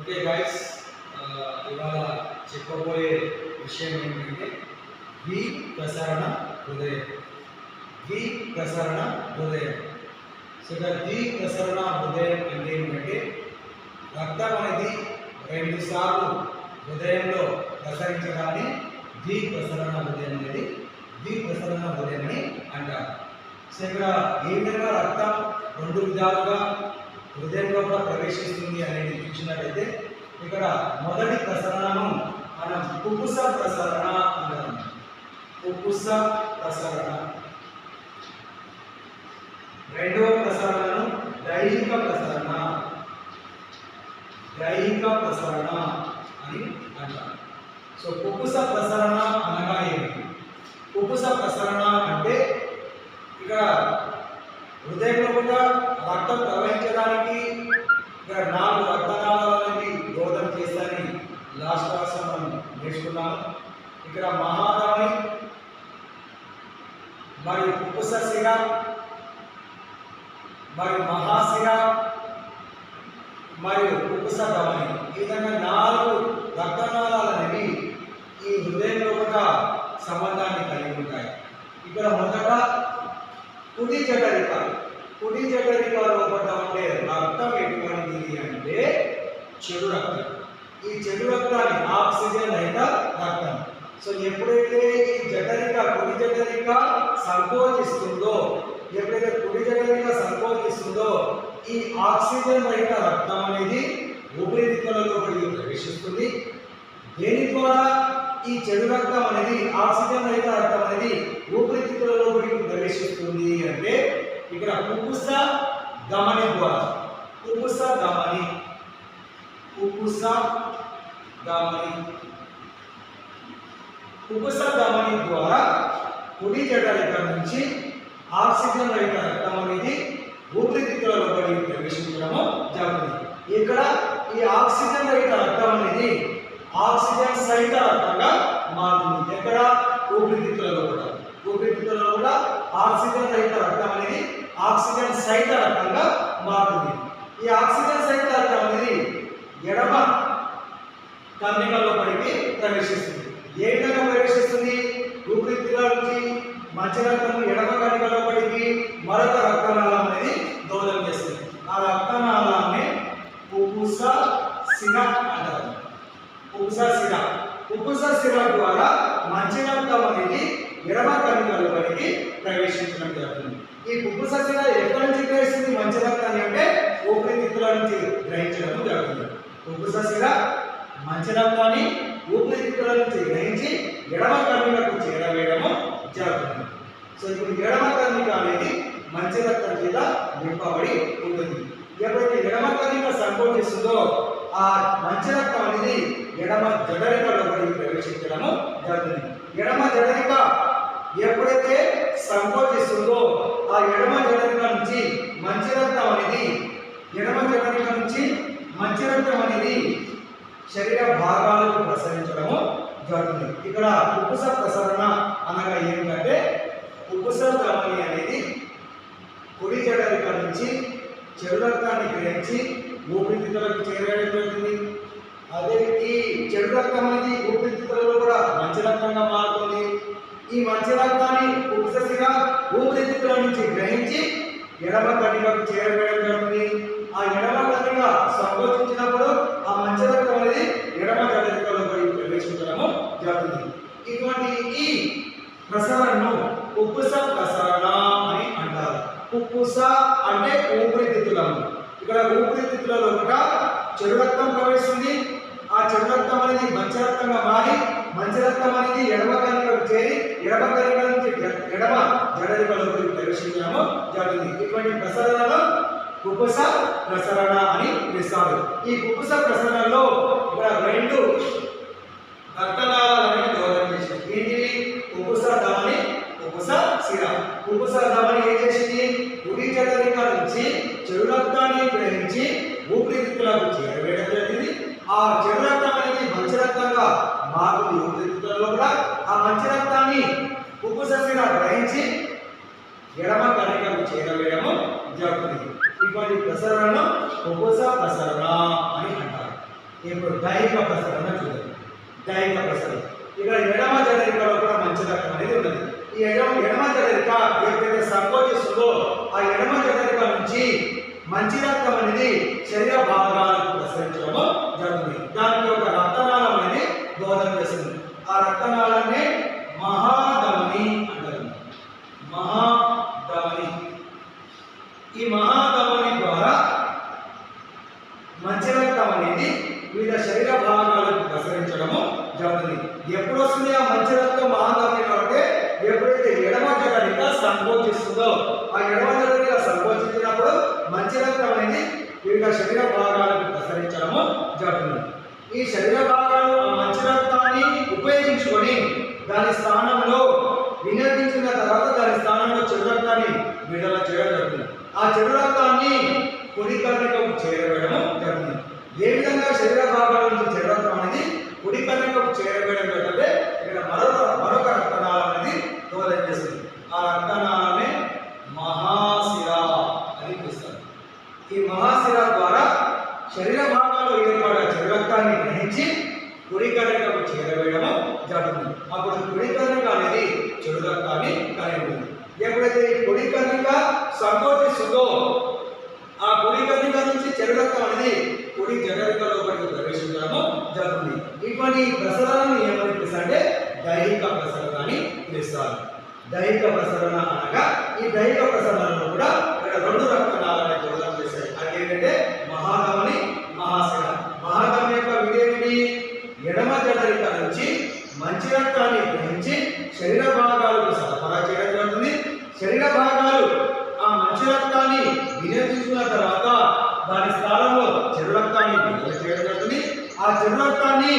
Okay guys, ఇవాళ చెప్పబోయే విషయం ఏంటంటే వి ప్రసరణ హృదయం. వి ప్రసరణ హృదయం. సో వి ప్రసరణ హృదయం అంటే ఏంటంటే రక్తం అనేది 2 సార్లు హృదయంలో ప్రసరించడాన్ని వి ప్రసరణ హృదయం అనేది వి ప్రసరణ హృదయం అని అంటారు. సో ఇక్కడ ఏ విధంగా రక్తం 2 విధాలుగా హృదయంలో కూడా ప్రవేశిస్తుంది అనేది చూసినట్లయితే ఇక్కడ మొదటి ప్రసరణను మనం కుకుస ప్రసరణ అంటారు. కుకుస ప్రసరణ. రెండవ ప్రసరణను దైహిక ప్రసరణ, దైహిక ప్రసరణ అని అంటారు. సో కుకుస ప్రసరణ అనగా ఏమిటి? కుకుస ప్రసరణ అంటే ఇక్కడ హృదయంలో కూడా రక్తం ప్రవహించడానికి ఇక్కడ 4 రక్తనాళాలని దోహదం చేస్తాయని లాస్ట్ క్లాస్లో మనం నేర్చుకున్నాము. ఇక్కడ మహాధమని మరియు కుకుస శిర మరియు మహాశిర మరియు కుకుస ధమని, ఈ విధంగా 4 రక్తనాళాలు అనేవి ఈ హృదయంలో కూడా సంబంధాన్ని కలిగి ఉంటాయి. ఇక్కడ మొదట కుడి జఠరిక. కుడి జఠరిక లోపల ఉండే రక్తం ఎటువంటిది అంటే చెడు రక్తం. ఈ చెడు రక్తాన్ని ఆక్సిజన్ రహిత రక్తం. సో ఎప్పుడైతే ఈ జఠరిక కుడి జఠరిక సంకోచిస్తుందో, ఎప్పుడైతే కుడి జఠరిక సంకోచిస్తుందో ఈ ఆక్సిజన్ రహిత రక్తం అనేది ఊపిరితిత్తులలోకి ప్రవేశిస్తుంది. దేని ద్వారా ఈ చెడు రక్తం అనేది ఆక్సిజన్ రహిత రక్తం అనేది ఊపిరితిత్తులలోకి ప్రవేశిస్తుంది అంటే ఇక్కడ కుకుస ధమని ద్వారా. కుకుస ధమని, కుకుస ధమని, కుకుస ధమని ద్వారా కుడి జఠరిక నుంచి ఆక్సిజన్ రహిత రక్తం అనేది ఊపిరితిత్తులలోకి ప్రవేశించడము జరుగుతుంది. ఇక్కడ ఈ ఆక్సిజన్ రహిత రక్తం అనేది ఆక్సిజన్ సహిత రక్తంగా మారుతుంది. ఎక్కడ? ఊపిరితిత్తులలో కూడా. ఊపిరితిత్తులలో కూడా ఆక్సిజన్ రహిత రక్తం అనేది ఆక్సిజన్ సహిత రక్తంగా మారుతుంది. ఈ ఆక్సిజన్ సహిత రక్తం అనేది ఎడమ కర్ణికలోపలికి ప్రవేశిస్తుంది. ఏ విధంగా ప్రవేశిస్తుంది? ఊపిరితిత్తుల నుంచి మంచి రక్తం ఎడమ కర్ణికలోపలికి మరొక రక్తనాళం అనేది దోహదం చేస్తుంది. ఆ రక్తనాళాన్ని కుకుస శిర అంటారు. కుకుస శిర. కుకుస శిర ద్వారా మంచి రక్తం అనేది ఎడమ కర్ణికలోపలికి ప్రవేశించడం జరుగుతుంది. ఈ కుకుస శిర ఎక్కడి నుంచి గ్రహిస్తుంది మంచి రక్తాన్ని అంటే ఊపిరితిత్తుల నుంచి గ్రహించడం జరుగుతుంది. కుకుస శిర మంచి రక్తాన్ని ఊపిరితిత్తుల నుంచి గ్రహించి ఎడమ కర్ణికకు చేరవేయడము జరుగుతుంది. సో ఇప్పుడు ఎడమ కర్ణిక అనేది మంచి రక్తం చేత నింపబడి ఉంటుంది. ఎప్పుడైతే ఎడమ కర్ణిక సంకోచిస్తుందో ఆ మంచి రక్తం అనేది ఎడమ జఠరికలోకి ప్రవేశించడము జరుగుతుంది. ఎడమ జఠరిక ఎప్పుడైతే సంకోచిస్తుందో ఆ ఎడమ జఠరిక నుంచి మంచి రక్తం అనేది ఎడమ జఠరిక నుంచి మంచి రక్తం అనేది శరీర భాగాలకు ప్రసరించడము జరుగుతుంది. ఇక్కడ కుకుస ప్రసరణ అనగా ఏమిటంటే కుకుస ధమని అనేది కుడి జఠరిక నుంచి చెడు రక్తాన్ని గ్రహించి ఊపిరితిత్తులకు చేరవేయడం జరుగుతుంది. అదే ఈ చెడు రక్తం అనేది ఊపిరితిత్తులలో కూడా మంచి రక్తంగా మారుతుంది. ఈ మంచి రక్తాన్ని కుకుస శిర ఊపిరితిత్తుల నుంచి గ్రహించి ఎడమ కర్ణికకు చేరవేయడం జరుగుతుంది. ఆ ఎడమ కర్ణిక సంకోచించినప్పుడు ఆ మంచి రక్తం అనేది ఎడమ జఠరికలోకి ప్రవేశించడము జరుగుతుంది. ఇటువంటి ఈ ప్రసరణను కుకుస ప్రసరణ అని అంటారు. కుకుస అంటే ఊపిరితిత్తులము. ఇక్కడ ఊపిరితిత్తులలో కూడా చెడు రక్తం ప్రవేశిస్తుంది. ఆ చెడు రక్తం అనేది మంచి రక్తంగా మారి మంచి రక్తం అనేది ఎడమ కర్ణికకు చేరి ఎడమ కర్ణిక నుంచి ఎడమ జఠరికలోకి ప్రవేశించడము జరుగుతుంది. ఇటువంటి ప్రసరణలో కుకుస ప్రసరణ అని పిలుస్తారు. ఈ కుకుస ప్రసరణలో ఇక్కడ 2 రక్తనాళాలను దోహదం చేసింది. ఏంటివి? కుకుస ధమని, కుకుస శిర. కుకుస ధమని ఏం చేసింది? కుడి జఠరిక నుంచి చెడు రక్తాన్ని గ్రహించి ఊపిరితిత్తులకు చేరవేయడం జరిగింది. ఆ చెడు రక్తం అనేది మంచి రక్తంగా మారుతుంది. ఊపిరితిత్తులలో కూడా ఆ మంచి రక్తాన్ని కుకుస శిర గ్రహించి ఎడమ కర్ణికకు చేరవేయడము జరుగుతుంది. ఇటువంటి ప్రసరణను కుకుస ప్రసరణ అని అంటారు. ఇప్పుడు దైహిక ప్రసరణ చూద్దాం. దైహిక ప్రసరణ ఇక్కడ ఎడమ జఠరికలో కూడా మంచి రక్తం అనేది ఉన్నది. ఈ ఎడమ జఠరిక ఎప్పుడైతే సంకోచిస్తుందో ఆ ఎడమ జఠరిక నుంచి మంచి రక్తం అనేది శరీర భాగాలకు ప్రసరించడము జరుగుతుంది. దానికి ఒక రక్తనాళం అనేది దోహదం చేస్తుంది. ఆ రక్తనాళాన్ని మహాధమని అంటారు. మహాధమని. ఈ మహాధమని ద్వారా మంచి రక్తం అనేది వివిధ శరీర భాగాలకు ప్రసరించడము జరుగుతుంది. ఎప్పుడు వస్తుంది ఆ మంచి రక్తం మహాధమనిలో అంటే ఎప్పుడైతే ఎడమ జఠరిక సంకోచిస్తుందో ఆ ఎడమ జఠరిక సంకోచించినప్పుడు మంచి రక్తం అనేది వివిధ శరీర భాగాలకు ప్రసరించడము జరుగుతుంది. ఈ శరీర భాగాలు ఆ మంచి రక్తాన్ని ఉపయోగించుకొని దాని స్థానంలో వినియోగించిన తర్వాత దాని స్థానంలో చెడు రక్తాన్ని విడుదల చేయడం జరుగుతుంది. ఆ చెడు రక్తాన్ని కుడి కర్ణికకు చేరవేయడం జరుగుతుంది. ఏ విధంగా శరీర భాగాల నుంచి చెడు రక్తం అనేది కుడి కర్ణికకు చేరవేయడం జరుగుతుంటే ఇక్కడ మరొక రక్తనాళం అనేది దోహదం చేస్తుంది. ఆ రక్తనాళాన్ని మహాశిర అని పిలుస్తారు. ఈ మహాశిర ద్వారా శరీర భాగాల్లో ఏర్పడే చెడు రక్తాన్ని గ్రహించి కుడి కర్ణికకు చేరవేయడము జరుగుతుంది. అప్పుడు కుడి కర్ణిక అనేది చెడు రక్తాన్ని కలిగి ఉంటుంది. ఎప్పుడైతే ఈ కుడి కర్ణిక సంకోచిస్తుందో ఆ కుడి కర్ణిక నుంచి చెడు రక్తం అనేది కుడి జఠరిక లోపలికి ప్రవేశించడము జరుగుతుంది. ఇటువంటి ప్రసరణను ఏమని పిలుస్తారంటే దైహిక ప్రసరణ అని పిలుస్తారు. దైహిక ప్రసరణ అనగా ఈ దైహిక ప్రసరణలో కూడా ఇక్కడ రెండు రక్తనాళాలను దోహదం చేస్తాయి. అది ఏంటంటే మహాధమని, మహాశిర. మహాధమని యొక్క విధేమిటి? ఎడమ జఠరిక నుంచి మంచి రక్తాన్ని గ్రహించి శరీర భాగాలకు సరఫరా చేయడం జరుగుతుంది. శరీర భాగాలు ఆ మంచి రక్తాన్ని వినియోగించుకున్న తర్వాత దాని స్థానంలో చెడు రక్తాన్ని విడుదల చేయడం జరుగుతుంది. ఆ చెడు రక్తాన్ని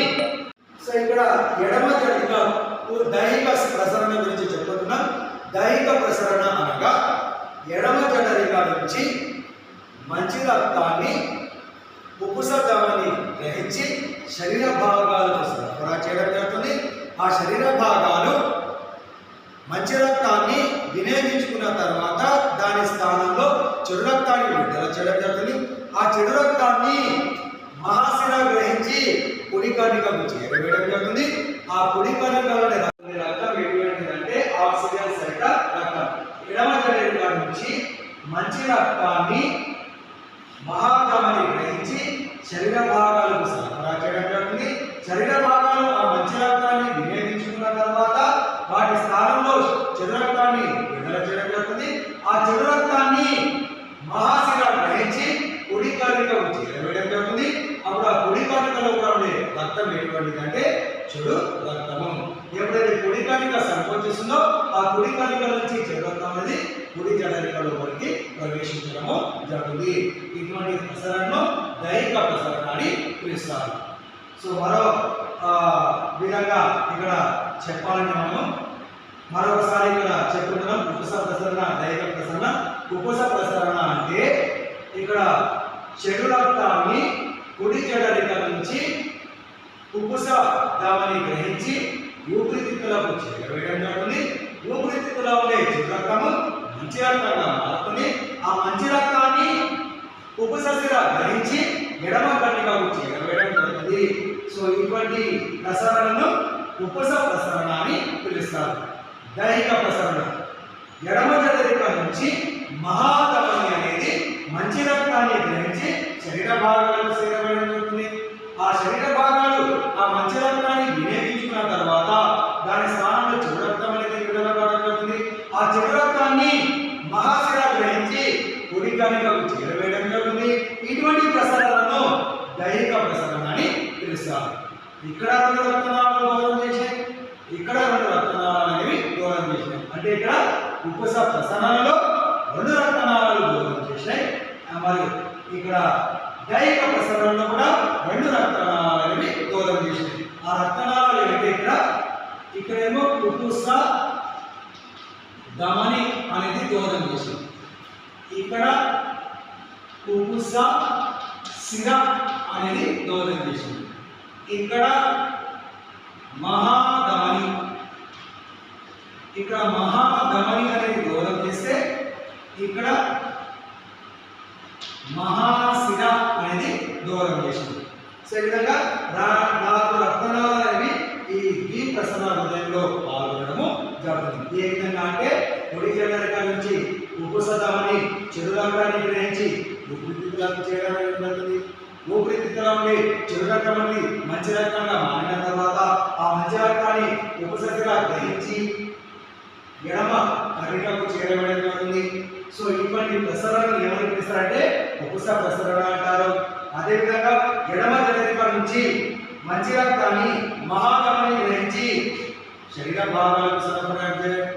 ఇక్కడ ఎడమ జఠరిక దైహిక ప్రసరణ గురించి చెప్పుకుంటున్నాం. దైహిక ప్రసరణ అనగా ఎడమ జఠరిక నుంచి మంచి రక్తాన్ని ఉపసర్గమని గ్రహించి శరీర భాగాలకు సరఫరా చేయడం జరుగుతుంది. ఆ శరీర భాగాలు మంచి రక్తాన్ని వినియోగించుకున్న తర్వాత దాని స్థానంలో చెడు రక్తాన్ని విడుదల చేయడం జరుగుతుంది. ఆ చెడు రక్తాన్ని మహాశిర గ్రహించి కుడి కర్ణికకు చేరవేయడం జరుగుతుంది. ఆ కుడి కర్ణికలోని రక్తం ఏంటంటే ఆక్సిజన్ సహిత రక్తం. ఎడమ జఠరిక నుంచి మంచి రక్తాన్ని మహాధమని గ్రహించి శరీర భాగాలకు సరఫరా చేయడం జరుగుతుంది. శరీర భాగాలు ఆ మంచి రక్తాన్ని వినియోగించుకున్న తర్వాత వాటి స్థానంలో చెడు రక్తాన్ని విడుదల చేయడం జరుగుతుంది. ఆ చెడు రక్తాన్ని మహాశిర గ్రహించి కుడి కర్ణికకు చేరవేయడం జరుగుతుంది. అప్పుడు ఆ కుడి కర్ణికలో కూడా ఉండే రక్తం ఎటువంటిదంటే చెడు రక్తము. ఎప్పుడైతే కుడి కర్ణిక సంకోచిస్తుందో ఆ కుడి కర్ణిక నుంచి చెడు రక్తం అనేది కుడి జఠరిక లోపలికి ప్రవేశించడము జరుగుతుంది. ఇటువంటి ప్రసరణను దైహిక ప్రసరణ అని పిలుస్తారు. సో మరో విధంగా ఇక్కడ చెప్పాలని మనము మరొకసారి ఇక్కడ చెప్పుకుంటున్నాం. కుపుస ప్రసరణ, దైహిక ప్రసరణ. కుపుస ప్రసరణ అంటే ఇక్కడ చెడు రక్తాన్ని కుడి జఠరిక నుంచి కుపుస ధమని గ్రహించి ఊపిరితిత్తులకు చేరవేయడం జరుగుతుంది. ఊపిరితిత్తులో ఉండే చెడు రక్తము మంచి రక్తంగా మారుతుంది. ఆ మంచి రక్తాన్ని కుపుసశిర గ్రహించి ఎడమ కర్ణికకు చేరవేయడం జరుగుతుంది. సో ఇటువంటి ప్రసరణను కుపుస ప్రసరణ అని పిలుస్తారు. దైహిక ప్రసరణ ఎడమ జఠరిక నుంచి మహాధమని అనేది మంచి రక్తాన్ని గ్రహించి శరీర భాగాలకు చేరవేయడం జరుగుతుంది. ఆ శరీర భాగాలు ఆ మంచి రక్తాన్ని వినియోగించుకున్న తర్వాత దాని స్థానంలో చెడు రక్తం అనేది విడుదల కావడం జరుగుతుంది. ఆ చెడు రక్తాన్ని మహాశిర గ్రహించి కుడి కర్ణికకు చేరవేయడం జరుగుతుంది. ఇటువంటి ప్రసరణను దైహిక ప్రసరణ అని పిలుస్తారు. ఇక్కడ రెండు రక్తనాళాలు దోహదం చేశాయి, ఇక్కడ రెండు రక్తనాళాలు అనేవి దోహదం చేసినాయి. అంటే ఇక్కడ కుపుస ప్రసరణలో రెండు రక్తనాళాలు దోహదం చేసినాయి. మరి ఇక్కడ దైహిక ప్రసరణలో కూడా రెండు రక్తనాళాలు అనేవి దోహదం చేసినాయి. ఆ రక్తనాళాలు ఏంటంటే ఇక్కడేమో కుపుస ధమని అనేది దోహదం చేసింది. ఇక్కడ కుపుస శిర అనేది దోహదం చేసింది. ఇక్కడ మహాధమని, ఇక్కడ మహాధమని అనేది దోహదం చేస్తే ఇక్కడ మహాశిర అనేది దోహదం చేసింది. సో ఈ విధంగా 4 రక్తనాళాలు అనేవి ఈ ద్వి ప్రసరణ హృదయంలో పాల్గొనడము జరుగుతుంది. ఏ విధంగా అంటే పొడి జఠరిక నుంచి ఉప్పుస ధమని చెడు రక్తాన్ని గ్రహించి ఊపిరితిత్తులకు చేయడం జరుగుతుంది. ఊపిరితిత్తుల నుండి చెడు రక్తం నుండి మంచి రక్తంగా మారిన తర్వాత ఆ మంచి రక్తాన్ని ఉపసతిగా గ్రహించి ఎడమ కర్ణికకు చేరవేయడం జరుగుతుంది. సో ఇటువంటి ప్రసరణను ఏమని పిలుస్తారంటే ఉపస ప్రసరణ అంటారు. అదేవిధంగా ఎడమ జఠరిక నుంచి మంచి రక్తాన్ని మహాధమని గ్రహించి శరీర భాగాలకు సరఫరా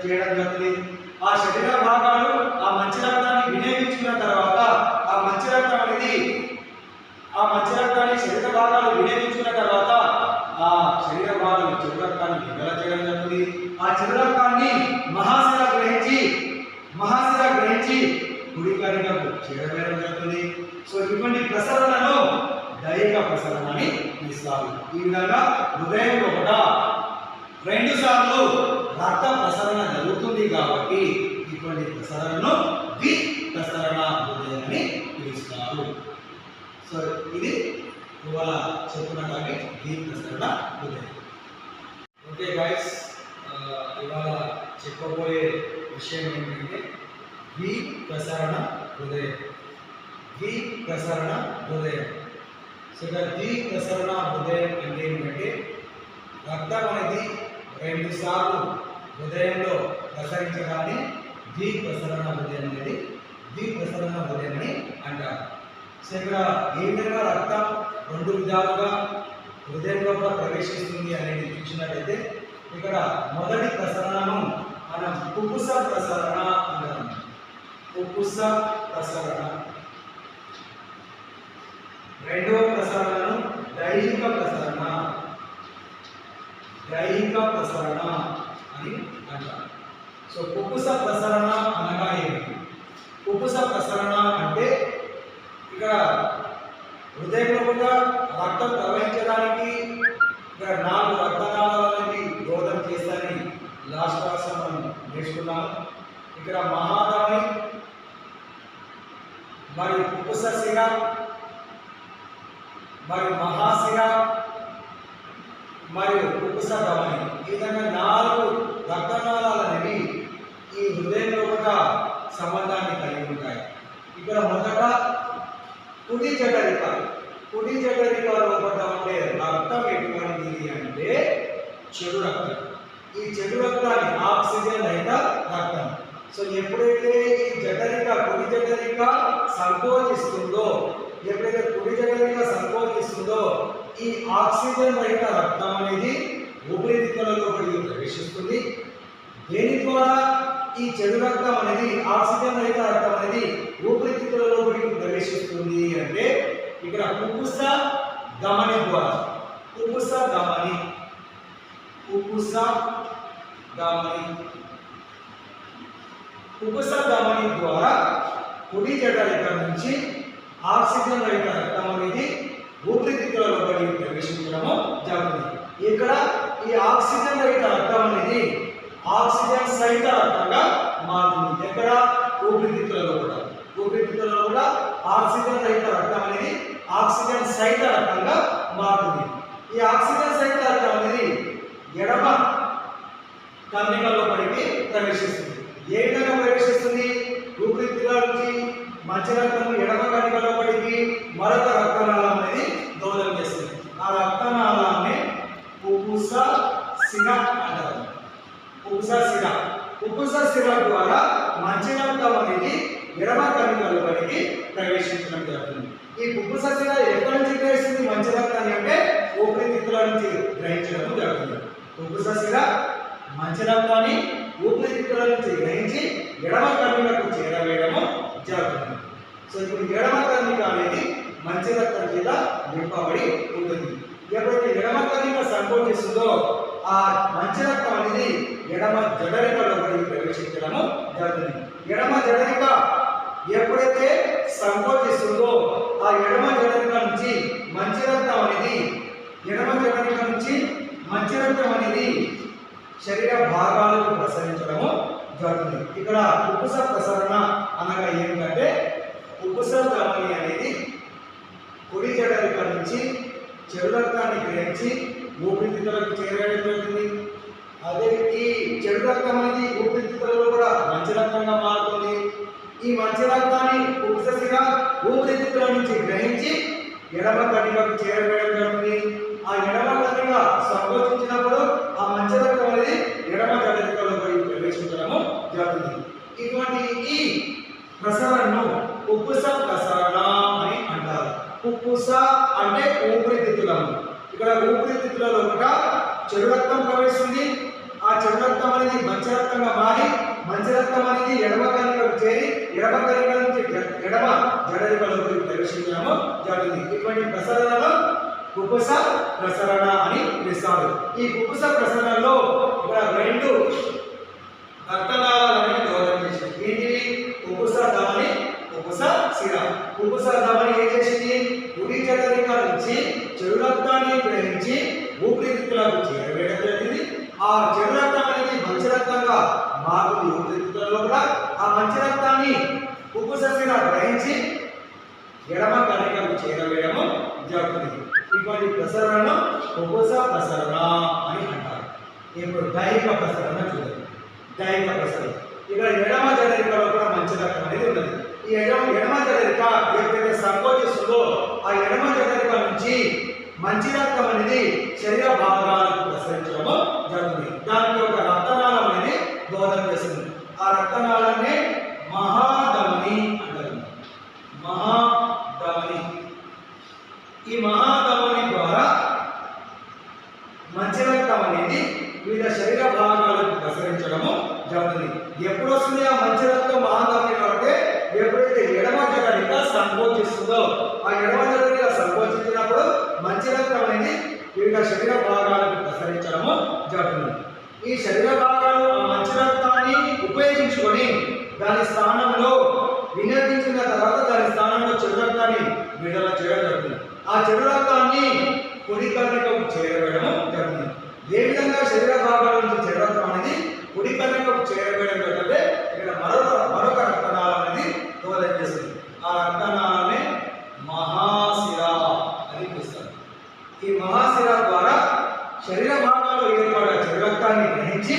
చేయడం జరుగుతుంది. ఆ శరీర భాగాలు ఆ మంచి రక్తాన్ని వినియోగించుకున్న తర్వాత ఆ మంచి రక్తాన్ని శరీర భాగాలు వినియోగించుకున్న తర్వాత ఆ శరీర భాగాలు చెడు రక్తాన్ని విడుదల చేయడం జరుగుతుంది. ఆ చెడు రక్తాన్ని మహాశిర గ్రహించి కుడి కర్ణికకు చేరవేయడం జరుగుతుంది. సో ఇటువంటి ప్రసరణను దైహిక ప్రసరణ అని పిలుస్తారు. ఈ విధంగా హృదయం లోపల 2 సార్లు రక్త ప్రసరణ జరుగుతుంది కాబట్టి ఇటువంటి ప్రసరణను ద్వి ప్రసరణ హృదయం అని పిలుస్తారు. సో ఇది ఇవాళ చెప్పుకున్న టాపిక్ ద్వి ప్రసరణ హృదయం. ఓకే గైస్, ఇవాళ చెప్పబోయే విషయం ఏంటంటే ద్వి ప్రసరణ హృదయం. ద్వి ప్రసరణ హృదయం. సో ద్వి ప్రసరణ హృదయం అంటే ఏంటంటే రక్తం అనేది 2 సార్లు హృదయంలో ప్రసరించడాన్ని ద్వి ప్రసరణ హృదయం అనేది ద్వి ప్రసరణ హృదయం అని అంటారు. సో ఇక్కడ ఏ విధంగా రక్తం 2 విధాలుగా హృదయం లోపల ప్రవేశిస్తుంది అనేది చూసినట్లయితే ఇక్కడ మొదటి ప్రసరణను మనం కుపుస ప్రసరణ అంటాం. కుపుస ప్రసరణ. రెండవ ప్రసరణను దైహిక ప్రసరణ అని అంటారు. సో కుపుస ప్రసరణ అనగా ఏమిటి? కుపుస ప్రసరణ అంటే ఇక్కడ హృదయంలో కూడా రక్తం ప్రవహించడానికి ఇక్కడ 4 రక్తనాళాలని దోహదం చేస్తాయని లాస్ట్ క్లాస్ మనం నేర్చుకున్నాము. ఇక్కడ మహాధమని మరియు కుపుస శిర మరియు మహాశిర మరియు కుపుస ధమని, ఈ విధంగా 4 రక్తనాళాలు అనేవి ఈ హృదయంలో ఒక సంబంధాన్ని కలిగి ఉంటాయి. ఇక్కడ మొదట కుడి జఠరిక లోపల ఉండే రక్తం ఎటువంటిది అంటే చెడు రక్తం. ఈ చెడు రక్తాన్ని ఆక్సిజన్ రహిత రక్తం. సో ఎప్పుడైతే ఈ కుడి జఠరిక సంకోచిస్తుందో ఈ ఆక్సిజన్ రహిత రక్తం అనేది ఊపిరితిత్తులలోకి ప్రవేశిస్తుంది. దేని ద్వారా ఈ చెడు రక్తం అనేది ఆక్సిజన్ రహిత రక్తం అనేది ఊపిరితిత్తులలోకి ప్రవేశిస్తుంది అంటే ఇక్కడ కుపుస ధమని ద్వారా. కుపుస ధమని ద్వారా కుడి జఠరిక నుంచి ఆక్సిజన్ రహిత రక్తం అనేది ఊపిరితిత్తులలోకి ప్రవేశించడము జరుగుతుంది. ఇక్కడ ఈ ఆక్సిజన్ రహిత రక్తం అనేది ఆక్సిజన్ సహిత రక్తంగా మారుతుంది. ఎక్కడ? ఊపిరితిత్తులలో కూడా ఆక్సిజన్ రహిత రక్తం అనేది ఆక్సిజన్ సహిత రక్తంగా మారుతుంది. ఈ ఆక్సిజన్ సహిత రక్తం అనేది ఎడమ కర్ణికలోపలికి ప్రవేశిస్తుంది. ఏ విధంగా ప్రవేశిస్తుంది? ఊపిరితిత్తుల నుంచి మంచి రక్తం ఎడమ కర్ణికలోపలికి మరొక రక్తనాళం అనేది దోహదం చేస్తుంది. ఆ రక్తనాళాన్ని కుపుస శిర అంటారు. కుపుస శిర ద్వారా మంచి రక్తం అనేది ఎడమ కర్ణికలోపలికి ప్రవేశించడం జరుగుతుంది. ఈ కుపుస శిర ఎక్కడి నుంచి గ్రహిస్తుంది మంచి రక్తాన్ని అంటే ఊపిరితిత్తుల నుంచి గ్రహించడం జరుగుతుంది. కుపుస శిర మంచి రక్తాన్ని ఊపిరితిత్తుల నుంచి గ్రహించి ఎడమ కర్ణికకు చేరవేయడము జరుగుతుంది. సో ఇప్పుడు ఎడమ కర్ణిక అనేది మంచి రక్తం చేత నింపబడి ఉంటుంది. ఎప్పుడైతే ఎడమ కర్ణిక సంకోచిస్తుందో ఆ మంచి రక్తం అనేది ఎడమ జఠరికలోకి ప్రవేశించడము జరుగుతుంది. ఎడమ జఠరిక ఎప్పుడైతే సంకోచిస్తుందో ఆ ఎడమ జఠరిక నుంచి మంచి రక్తం అనేది శరీర భాగాలకు ప్రసరించడము జరుగుతుంది. ఇక్కడ కుపుస ప్రసరణ అనగా ఏమిటంటే కుపుస ధమని అనేది కుడి జఠరిక నుంచి చెడు రక్తాన్ని గ్రహించి ఊపిరితిత్తులకు చేరవేయడం జరుగుతుంది. అదే ఈ చెడు రక్తం అనేది ఊపిరితిత్తులలో కూడా మంచి రక్తంగా మారుతుంది. ఈ మంచి రక్తాన్ని కుబ్జశిర ఊపిరితిత్తుల నుంచి గ్రహించి ఎడమ కణికకు చేరవేయడం జరుగుతుంది. ఆ ఎడమ కణిక సంకోచించినప్పుడు ఆ మంచి రక్తం అనేది ఎడమ జఠరికలోకి ప్రవేశించడము జరుగుతుంది. ఇటువంటి ఈ ప్రసరణను కుక్కుస ప్రసరణ అని అంటారు. కుక్కుస అంటే ఊపిరితిత్తులము. ఇక్కడ ఊపిరితిత్తులలో ఒకట చెడు రక్తం ప్రవేశిస్తుంది. ఆ చెడు రక్తం అనేది మంచి రక్తంగా మారి మంచి రక్తం అనేది ఎడమ కణికకు చేరి ఎడమ కణిక నుంచి ఎడమ జఠరికలోకి ప్రవేశించడము జరుగుతుంది. ఇటువంటి ప్రసరణలో కుక్కుస ప్రసరణ అని పిలుస్తారు. ఈ కుక్కుస ప్రసరణలో ఇక్కడ రెండు రక్తనాళాలను దోహదం చేసింది. ఏంటివి? కుక్కుస ధమని, కుక్కుస శిర. కుక్కుస ధమని ఏం చేసింది? కుడి జఠరిక నుంచి చెడు రక్తాన్ని గ్రహించి ఊపిరితిత్తులకు చేరవేయడం జరిగింది. ఆ చెడు రక్తం అనేది మంచి రక్తంగా మారుతుంది ఊపిరితిత్తులలో కూడా. ఆ మంచి రక్తాన్ని కుక్కుస శిర గ్రహించి ఎడమ కణికకు చేరవేయడము జరుగుతుంది. ఇటువంటి ప్రసరణను కుక్కుస ప్రసరణ అని అంటారు. ఇప్పుడు దైహిక ప్రసరణ చూడండి. దైహిక ప్రసరణ ఇక్కడ ఎడమ జఠరికలో కూడా మంచి రక్తం అనేది ఉన్నది. ఈ ఎడమ జఠరిక ఎప్పుడైతే సంకోచిస్తుందో ఆ ఎడమ జఠరిక నుంచి మంచి రక్తం అనేది శరీర భాగాలకు ప్రసరించడము జరుగుతుంది. దానికి ఒక రక్తనాళం అనేది దోహదం చేస్తుంది. ఆ రక్తనాళాన్ని మహాధమని అంటారు. మహాధమని. ఈ మహాధమని ద్వారా మంచి రక్తం అనేది వివిధ శరీర భాగాలకు ప్రసరించడము జరుగుతుంది. ఎప్పుడు వస్తుంది ఆ మంచి రక్తం మహాధమనిలో అంటే ఎప్పుడైతే ఎడమ జఠరిక సంకోచిస్తుందో ఆ ఎడమ జఠరిక సంకోచించినప్పుడు మంచి రక్తం అనేది వివిధ శరీర భాగాలకు ప్రసరించడము జరుగుతుంది. ఈ శరీర భాగాలు ఆ మంచి రక్తాన్ని ఉపయోగించుకొని దాని స్థానంలో వినియోగించిన తర్వాత దాని స్థానంలో చెడు రక్తాన్ని విడుదల చేయడం జరుగుతుంది. ఆ చెడు రక్తాన్ని కుడి కణికకు చేరవేయడం జరుగుతుంది. ఏ విధంగా శరీర భాగాల నుంచి చెడు రక్తం అనేది కుడి కణికకు చేరవేయడం జరుగుతుంటే ఇక్కడ మరొక రక్తనాళం అనేది దోహదం చేస్తుంది. ఆ రక్తనాళాన్ని మహాశిర అని పిలుస్తారు. ఈ మహాశిర ద్వారా శరీర భాగాల్లో ఏర్పడే చెడు రక్తాన్ని గ్రహించి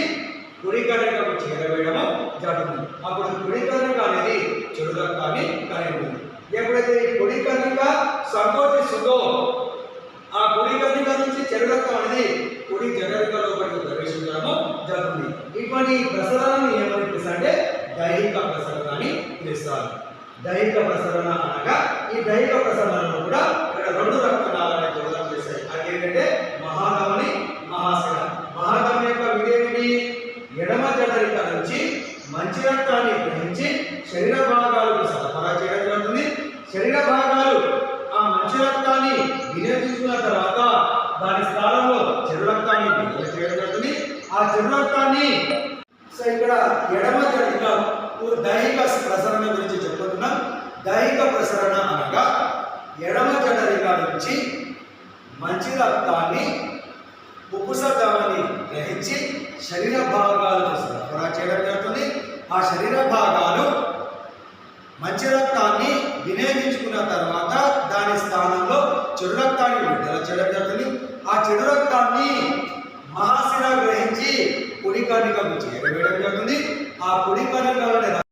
కుడి కణికకు చేరవేయడము జరుగుతుంది. అప్పుడు కుడి కణిక అనేది చెడు రక్తాన్ని కలిగి ఉంటుంది. ఎప్పుడైతే ఈ కుడి కణిక సంకోచిస్తుందో ఆ కుడి కణిక నుంచి చెడు రక్తం అనేది కుడి జఠరికలోకి ప్రవేశించడము జరుగుతుంది. ఇటువంటి ప్రసరణను ఏమని పిలుస్తారంటే దైహిక ప్రసరణ అని పిలుస్తారు. దైహిక ప్రసరణ అనగా ఈ దైహిక ప్రసరణలో కూడా ఇక్కడ రెండు రక్తనాళాలను దోహదం చేస్తాయి. అది ఏంటంటే మహాధమని, మహాశిర. మహాధమని యొక్క విధేమిటి? ఎడమ జఠరిక నుంచి మంచి రక్తాన్ని గ్రహించి శరీర భాగాలకు సరఫరా చేయడం జరుగుతుంది. శరీర భాగాలు ఆ మంచి రక్తాన్ని వినియోగించుకున్న తర్వాత దాని స్థానంలో చెడు రక్తాన్ని విడుదల చేయడం జరుగుతుంది. ఆ చెడు రక్తాన్ని ఇక్కడ ఎడమ జఠరిక దైహిక ప్రసరణ గురించి చెప్పుకుంటున్నాం. దైహిక ప్రసరణ అనగా ఎడమ జఠరిక నుంచి మంచి రక్తాన్ని కుక్కుస ధమని గ్రహించి శరీర భాగాలకు సరఫరా చేయడం జరుగుతుంది. ఆ శరీర భాగాలు మంచి రక్తాన్ని వినియోగించుకున్న తర్వాత దాని స్థానంలో చెడు రక్తాన్ని విడుదల చేయడం జరుగుతుంది. ఆ చెడు రక్తాన్ని మహాశిర గ్రహించి కుడి కణికకు చేరవేయడం జరుగుతుంది. ఆ కుడి కణికలోని